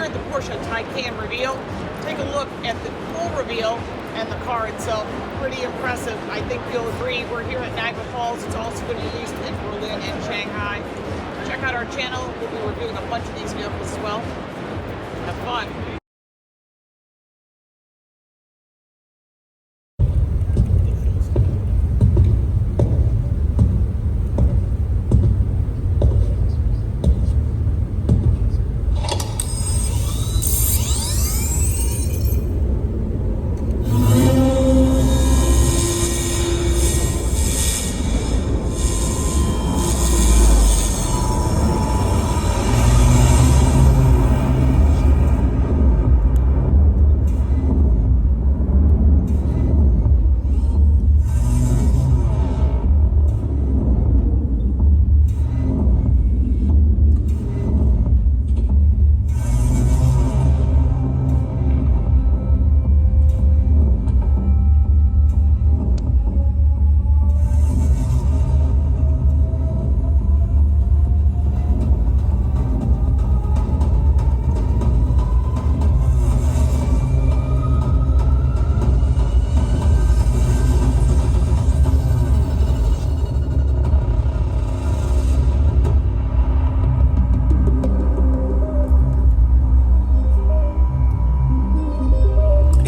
at the Porsche Taycan reveal. Take a look at the full reveal and the car itself. Pretty impressive. I think you'll agree. We're here at Niagara Falls. It's also going to be used in Berlin and Shanghai. Check out our channel. We'll be reviewing a bunch of these vehicles as well. Have fun.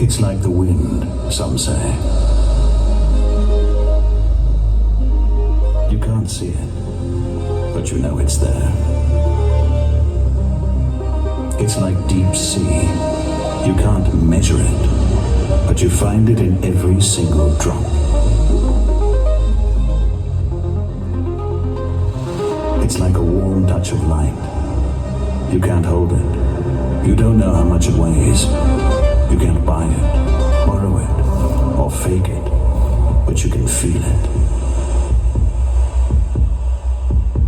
It's like the wind, some say. You can't see it, but you know it's there. It's like deep sea. You can't measure it, but you find it in every single drop. It's like a warm touch of light. You can't hold it. You don't know how much it weighs. You can't buy it, borrow it, or fake it, but you can feel it.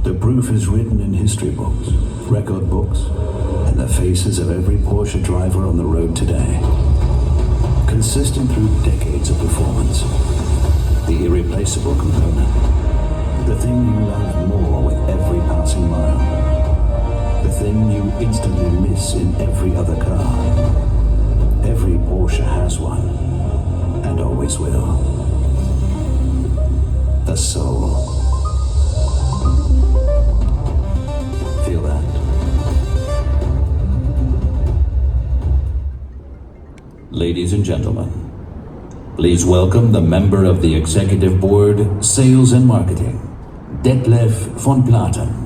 The proof is written in history books, record books, and the faces of every Porsche driver on the road today. Consistent through decades of performance. The irreplaceable component. The thing you love more with every passing mile. The thing you instantly miss in every other car. Every Porsche has one, and always will. The soul. Feel that? Ladies and gentlemen, please welcome the member of the Executive Board, Sales and Marketing, Detlef von Platen.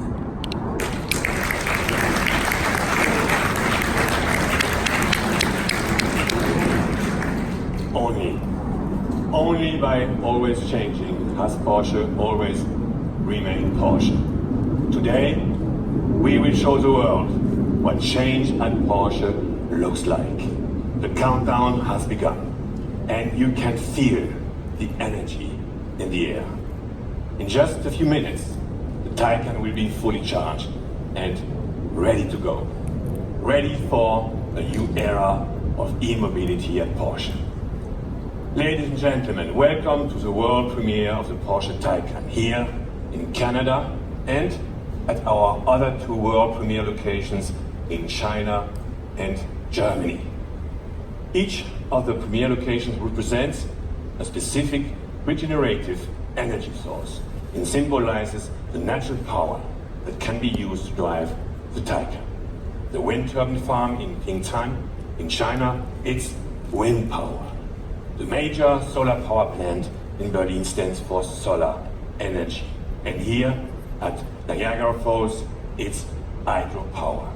Only by always changing has Porsche always remained Porsche. Today, we will show the world what change at Porsche looks like. The countdown has begun, and you can feel the energy in the air. In just a few minutes, the Taycan will be fully charged and ready to go. Ready for a new era of e-mobility at Porsche. Ladies and gentlemen, welcome to the world premiere of the Porsche Taycan here in Canada and at our other two world premiere locations in China and Germany. Each of the premiere locations represents a specific regenerative energy source and symbolizes the natural power that can be used to drive the Taycan. The wind turbine farm in Pingtan in China, it's wind power. The major solar power plant in Berlin stands for solar energy. And here at Niagara Falls, it's hydropower.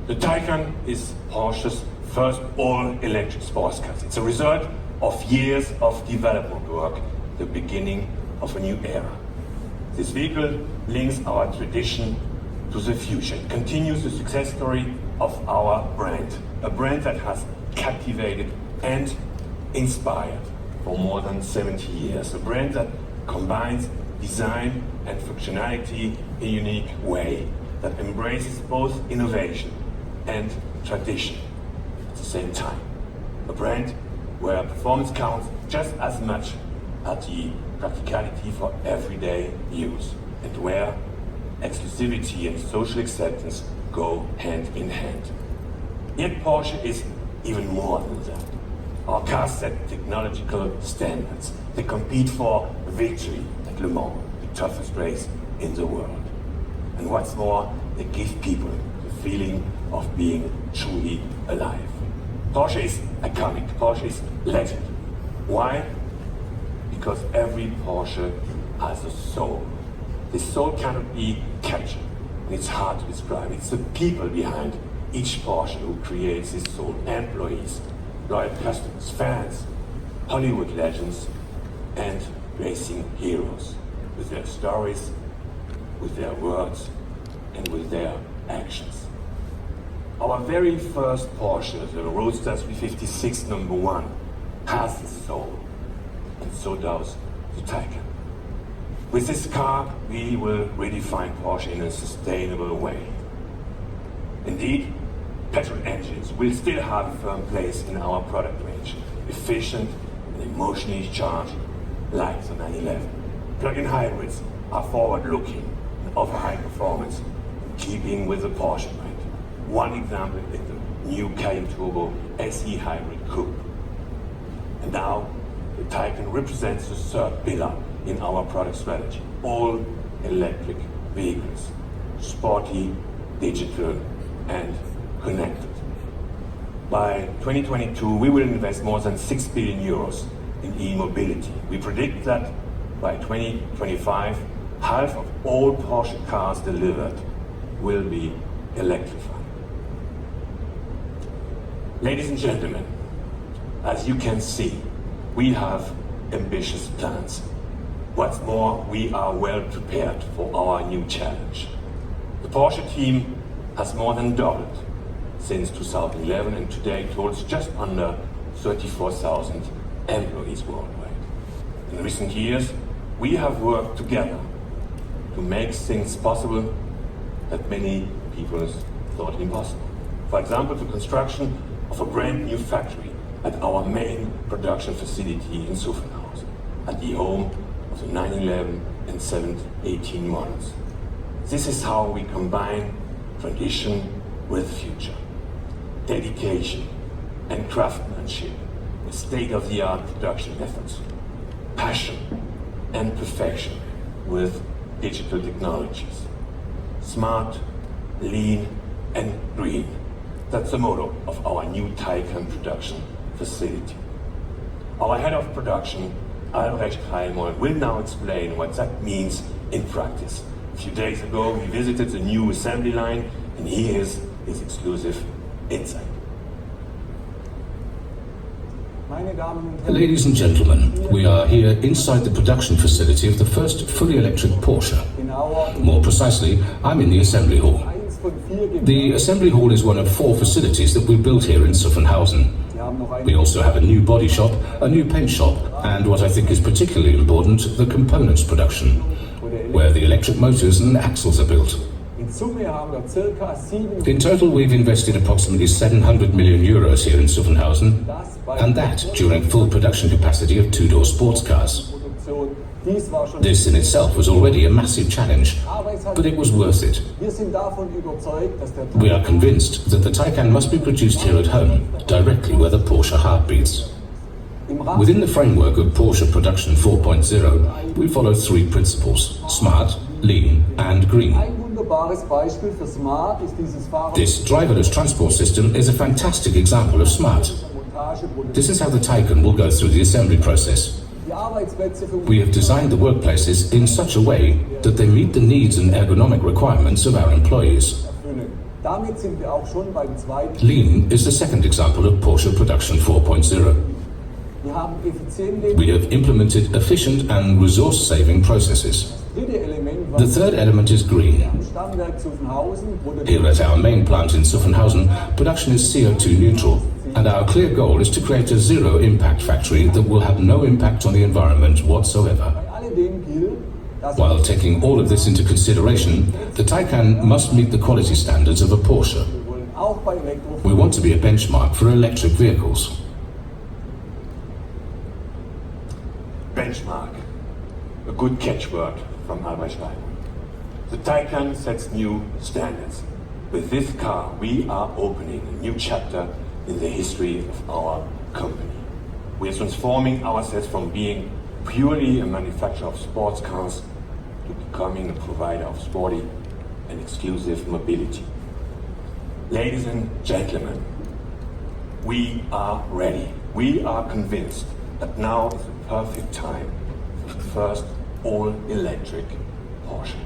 The Taycan is Porsche's first all-electric sports car. It's a result of years of development work, the beginning of a new era. This vehicle links our tradition to the future. It continues the success story of our brand, a brand that has captivated and inspired for more than 70 years. A brand that combines design and functionality in a unique way, that embraces both innovation and tradition at the same time. A brand where performance counts just as much as the practicality for everyday use, and where exclusivity and social acceptance go hand in hand. Yet Porsche is even more than that. Our cars set technological standards. They compete for victory at Le Mans, the toughest race in the world. And what's more, they give people the feeling of being truly alive. Porsche is iconic. Porsche is legend. Why? Because every Porsche has a soul. This soul cannot be captured, and it's hard to describe. It's the people behind each Porsche who creates this soul. Employees, loyal customers, fans, Hollywood legends, and racing heroes, with their stories, with their words, and with their actions. Our very first Porsche, the Roadster 356 #1, has this soul, and so does the Taycan. With this car, we will redefine Porsche in a sustainable way. Indeed, petrol engines will still have a firm place in our product range, efficient and emotionally charged, like the 911. Plug-in hybrids are forward-looking and offer high performance, in keeping with the Porsche brand. One example is the new Cayenne Turbo SE Hybrid Coupe. And now, the Taycan represents the third pillar in our product strategy. All electric vehicles, sporty, digital, and connected. By 2022, we will invest more than 6 billion euros in e-mobility. We predict that by 2025, half of all Porsche cars delivered will be electrified. Ladies and gentlemen, as you can see, we have ambitious plans. What's more, we are well prepared for our new challenge. The Porsche team has more than doubled since 2011 and today totals just under 34,000 employees worldwide. In recent years, we have worked together to make things possible that many people thought impossible. For example, the construction of a brand new factory at our main production facility in Zuffenhausen, at the home of the 911 and 718 models. This is how we combine tradition with future. Dedication and craftsmanship with state-of-the-art production methods. Passion and perfection with digital technologies. Smart, lean, and green. That's the motto of our new Taycan production facility. Our head of production, Albrecht Heimold, will now explain what that means in practice. A few days ago, we visited the new assembly line, and here is his exclusive insight. Ladies and gentlemen, we are here inside the production facility of the first fully electric Porsche. More precisely, I'm in the assembly hall. The assembly hall is one of 4 facilities that we built here in Zuffenhausen. We also have a new body shop, a new paint shop, and what I think is particularly important, the components production, where the electric motors and axles are built. In total, we've invested approximately 700 million euros here in Zuffenhausen, and that during full production capacity of 2-door sports cars. This in itself was already a massive challenge, but it was worth it. We are convinced that the Taycan must be produced here at home, directly where the Porsche heart beats. Within the framework of Porsche Production 4.0, we follow 3 principles: smart, lean, and green. This driverless transport system is a fantastic example of smart. This is how the Taycan will go through the assembly process. We have designed the workplaces in such a way that they meet the needs and ergonomic requirements of our employees. Lean is the second example of Porsche Production 4.0. We have implemented efficient and resource-saving processes. The third element is green. Here at our main plant in Zuffenhausen, production is CO2 neutral, and our clear goal is to create a zero-impact factory that will have no impact on the environment whatsoever. While taking all of this into consideration, the Taycan must meet the quality standards of a Porsche. We want to be a benchmark for electric vehicles. Benchmark. A good catchword from Albrecht Heimold. The Taycan sets new standards. With this car, we are opening a new chapter in the history of our company. We are transforming ourselves from being purely a manufacturer of sports cars to becoming a provider of sporty and exclusive mobility. Ladies and gentlemen, we are ready. We are convinced that now is the perfect time for the first all-electric Porsche.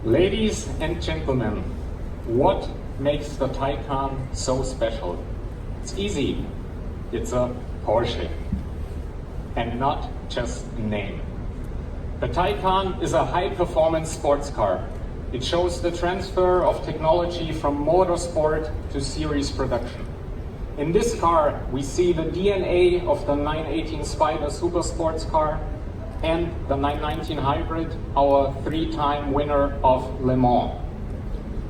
Ladies and gentlemen, what makes the Taycan so special? It's easy. It's a Porsche, and not just a name. The Taycan is a high-performance sports car. It shows the transfer of technology from motorsport to series production. In this car, we see the DNA of the 918 SPYDER super sports car and the 919 Hybrid, our three-time winner of Le Mans.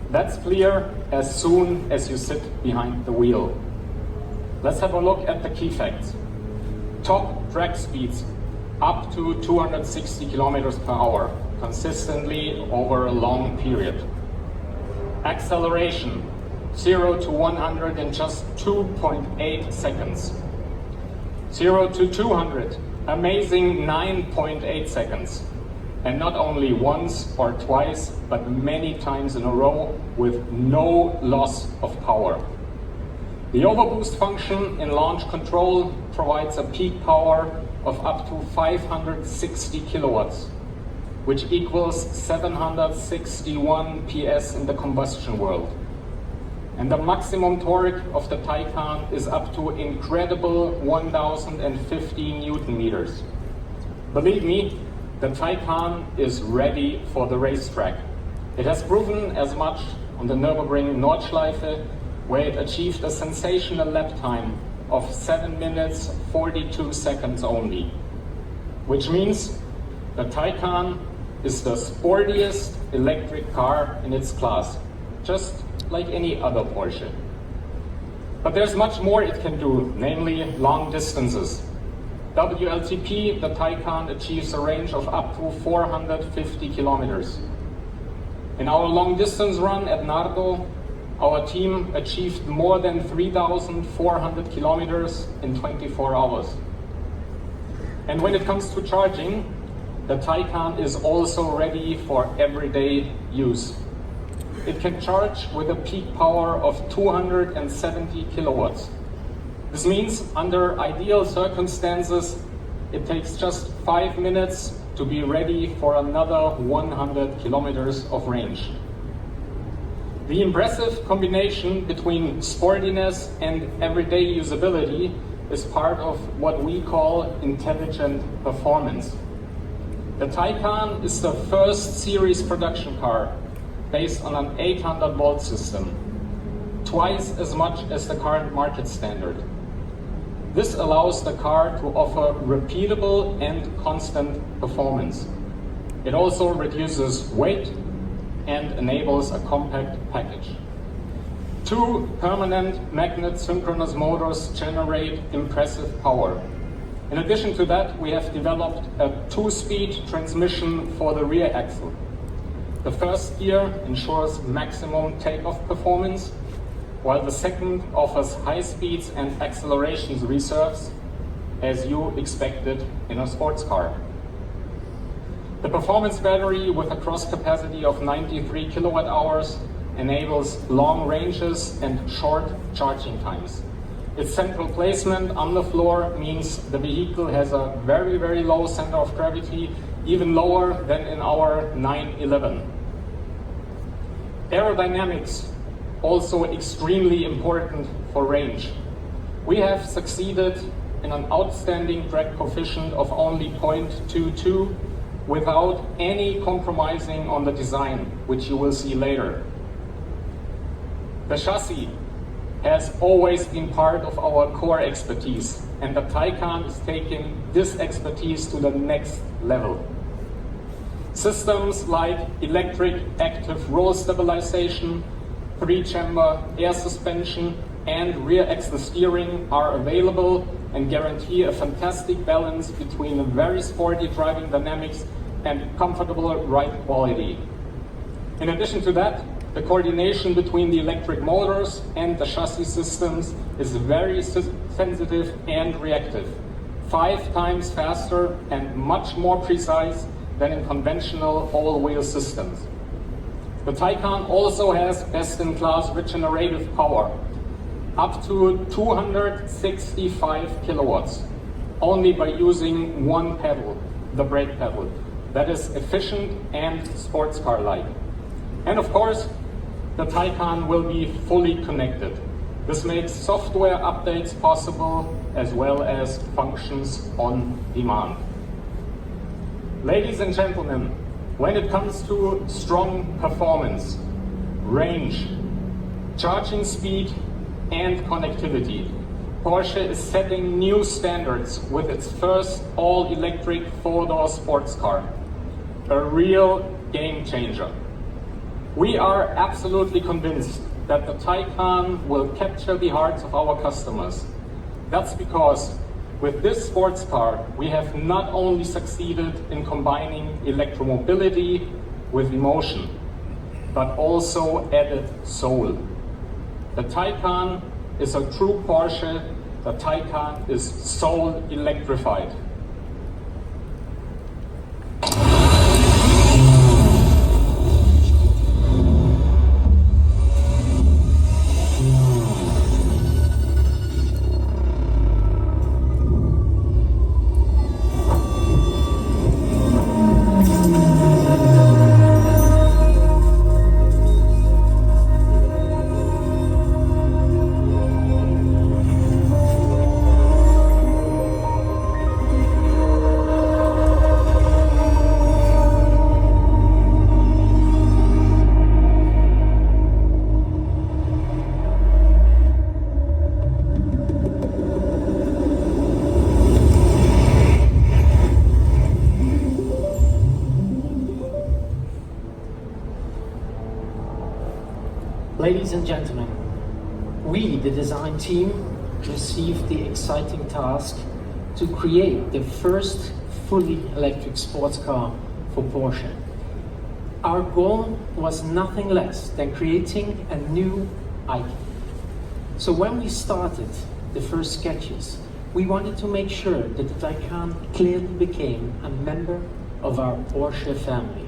That's clear as soon as you sit behind the wheel. Let's have a look at the key facts. Top track speeds up to 260 kilometers per hour, consistently over a long period. Acceleration, 0 to 100 in just 2.8 seconds. 0 to 200, amazing 9.8 seconds. And not only once or twice, but many times in a row with no loss of power. The overboost function in launch control provides a peak power of up to 560 kilowatts, which equals 761 PS in the combustion world. And the maximum torque of the Taycan is up to incredible 1050 Newton meters. Believe me, the Taycan is ready for the racetrack. It has proven as much on the Nürburgring Nordschleife, where it achieved a sensational lap time of 7 minutes 42 seconds only. Which means the Taycan is the sportiest electric car in its class, just like any other Porsche. But there's much more it can do, namely long distances. WLTP, the Taycan achieves a range of up to 450 kilometers. In our long distance run at Nardo, our team achieved more than 3,400 kilometers in 24 hours. And when it comes to charging, the Taycan is also ready for everyday use. It can charge with a peak power of 270 kilowatts. This means under ideal circumstances, it takes just 5 minutes to be ready for another 100 kilometers of range. The impressive combination between sportiness and everyday usability is part of what we call intelligent performance. The Taycan is the first series production car based on an 800-volt system, twice as much as the current market standard. This allows the car to offer repeatable and constant performance. It also reduces weight and enables a compact package. 2 permanent magnet synchronous motors generate impressive power. In addition to that, we have developed a 2-speed transmission for the rear axle. The first gear ensures maximum takeoff performance, while the second offers high speeds and accelerations reserves, as you expected in a sports car. The performance battery with a cross capacity of 93 kilowatt hours enables long ranges and short charging times. Its central placement on the floor means the vehicle has a very, very low center of gravity, even lower than in our 911. Aerodynamics, also extremely important for range. We have succeeded in an outstanding drag coefficient of only 0.22 without any compromising on the design, which you will see later. The chassis has always been part of our core expertise, and the Taycan is taking this expertise to the next level. Systems like electric active roll stabilization, 3-chamber air suspension, and rear axle steering are available and guarantee a fantastic balance between a very sporty driving dynamics and comfortable ride quality. In addition to that, the coordination between the electric motors and the chassis systems is very sensitive and reactive, 5 times faster and much more precise than in conventional all-wheel systems. The Taycan also has best-in-class regenerative power, up to 265 kilowatts, only by using one pedal, the brake pedal. That is efficient and sports car-like. And of course, the Taycan will be fully connected. This makes software updates possible as well as functions on demand. Ladies and gentlemen, when it comes to strong performance, range, charging speed, and connectivity, Porsche is setting new standards with its first all-electric 4-door sports car, a real game changer. We are absolutely convinced that the Taycan will capture the hearts of our customers. That's because with this sports car, we have not only succeeded in combining electromobility with emotion, but also added soul. The Taycan is a true Porsche. The Taycan is soul electrified. Ladies and gentlemen, we, the design team, received the exciting task to create the first fully electric sports car for Porsche. Our goal was nothing less than creating a new icon. So when we started the first sketches, we wanted to make sure that the Taycan clearly became a member of our Porsche family.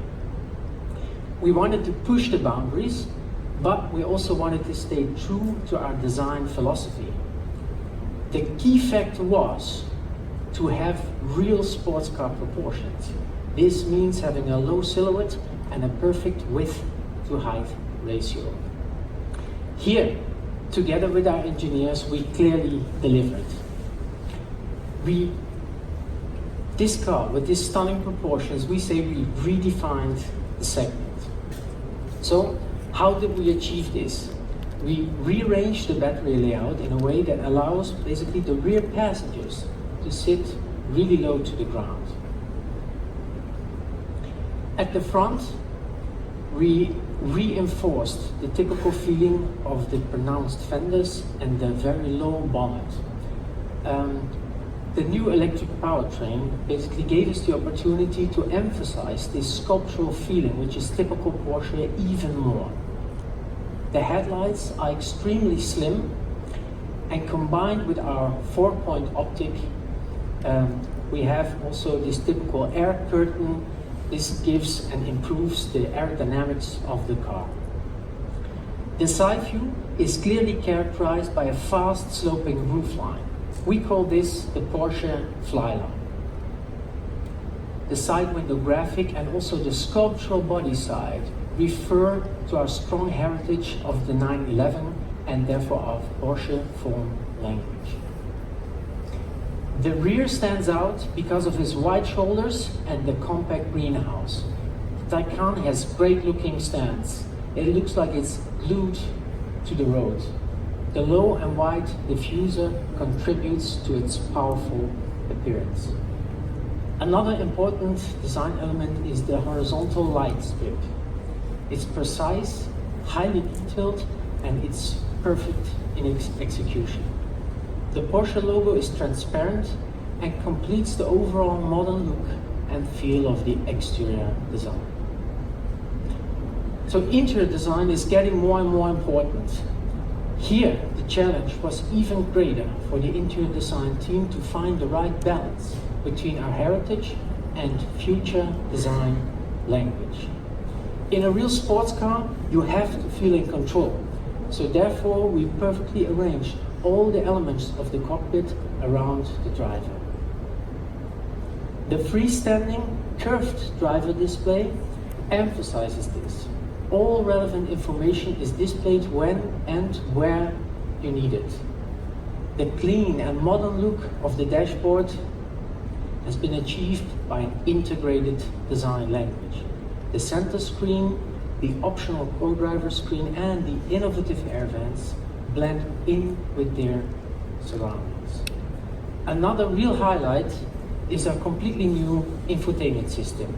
We wanted to push the boundaries, but we also wanted to stay true to our design philosophy. The key factor was to have real sports car proportions. This means having a low silhouette and a perfect width to height ratio. Here, together with our engineers, we clearly delivered. This car, with these stunning proportions, we say we redefined the segment. So, how did we achieve this? We rearranged the battery layout in a way that allows basically the rear passengers to sit really low to the ground. At the front, we reinforced the typical feeling of the pronounced fenders and the very low bonnet. The new electric powertrain basically gave us the opportunity to emphasize this sculptural feeling, which is typical Porsche, even more. The headlights are extremely slim, and combined with our 4-point optic, we have also this typical air curtain. This gives and improves the aerodynamics of the car. The side view is clearly characterized by a fast sloping roofline. We call this the Porsche flyline. The side window graphic and also the sculptural body side refer to our strong heritage of the 911 and therefore of Porsche form language. The rear stands out because of its wide shoulders and the compact greenhouse. The Taycan has great looking stands. It looks like it's glued to the road. The low and wide diffuser contributes to its powerful appearance. Another important design element is the horizontal light strip. It's precise, highly detailed, and it's perfect in its execution. The Porsche logo is transparent and completes the overall modern look and feel of the exterior design. So interior design is getting more and more important. Here, the challenge was even greater for the interior design team to find the right balance between our heritage and future design language. In a real sports car, you have to feel in control. So therefore, we perfectly arranged all the elements of the cockpit around the driver. The freestanding curved driver display emphasizes this. All relevant information is displayed when and where you need it. The clean and modern look of the dashboard has been achieved by an integrated design language. The center screen, the optional co-driver screen, and the innovative air vents blend in with their surroundings. Another real highlight is our completely new infotainment system.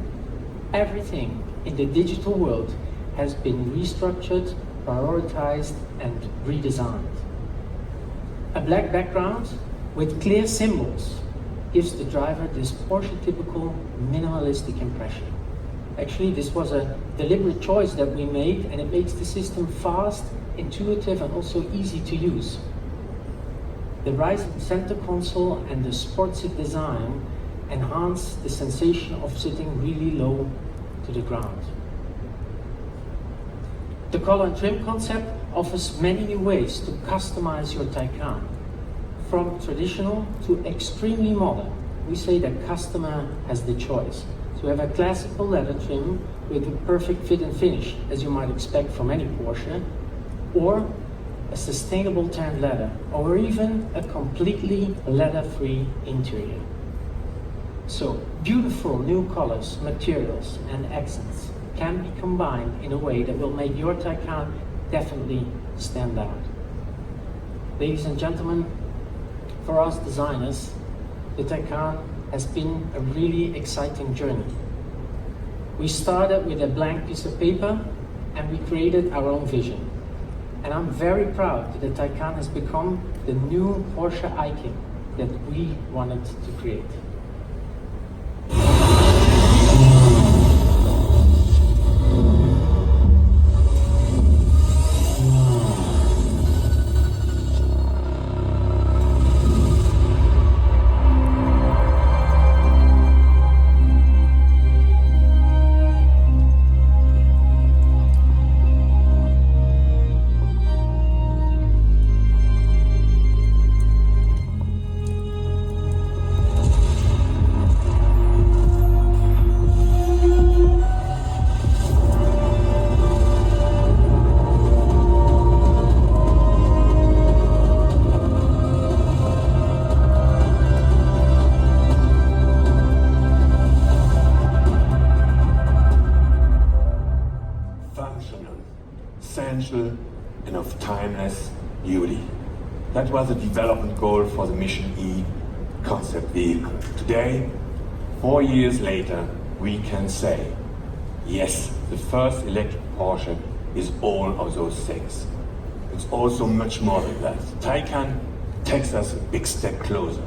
Everything in the digital world has been restructured, prioritized, and redesigned. A black background with clear symbols gives the driver this Porsche typical minimalistic impression. Actually, this was a deliberate choice that we made, and it makes the system fast, intuitive, and also easy to use. The rising center console and the sportsy design enhance the sensation of sitting really low to the ground. The color and trim concept offers many new ways to customize your Taycan. From traditional to extremely modern, we say the customer has the choice. So we have a classical leather trim with a perfect fit and finish, as you might expect from any Porsche, or a sustainable tanned leather, or even a completely leather-free interior. So beautiful new colors, materials, and accents can be combined in a way that will make your Taycan definitely stand out. Ladies and gentlemen, for us designers, the Taycan has been a really exciting journey. We started with a blank piece of paper and we created our own vision. And I'm very proud that the Taycan has become the new Porsche icon that we wanted to create. Essential and of timeless beauty. That was a development goal for the Mission E concept vehicle. Today, 4 years later, we can say, yes, the first electric Porsche is all of those things. It's also much more than that. Taycan takes us a big step closer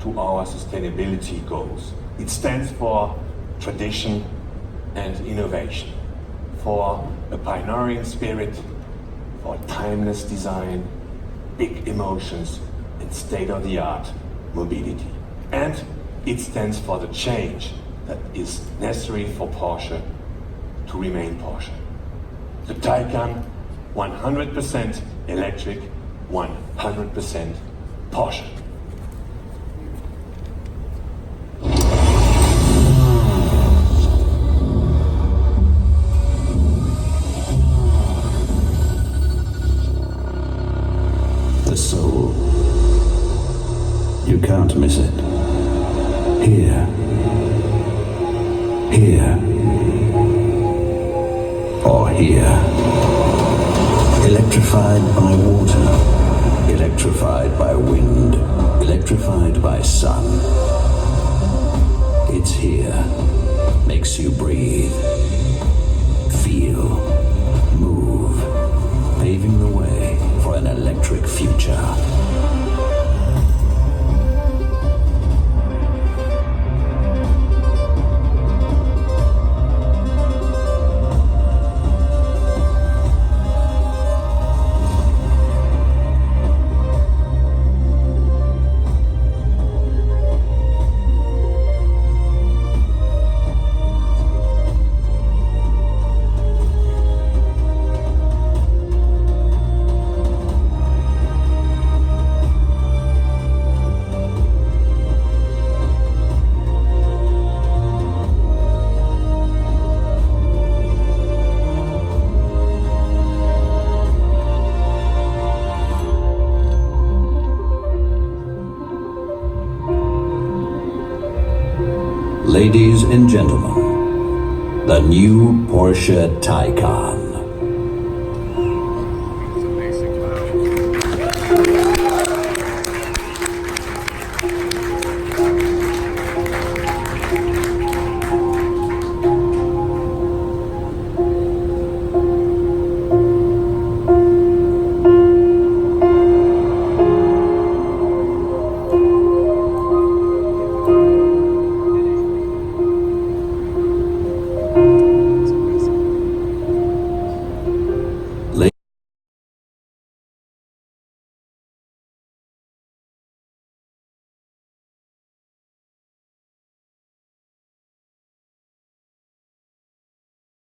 to our sustainability goals. It stands for tradition and innovation, for a pioneering spirit, for timeless design, big emotions, and state-of-the-art mobility. And it stands for the change that is necessary for Porsche to remain Porsche. The Taycan 100% electric, 100% Porsche. The soul. You can't miss it. Here. Here. Or here. Electrified by water. Electrified by wind. Electrified by sun. It's here. Makes you breathe. Feel. Move. Paving the way for an electric future. Ladies and gentlemen, the new Porsche Taycan.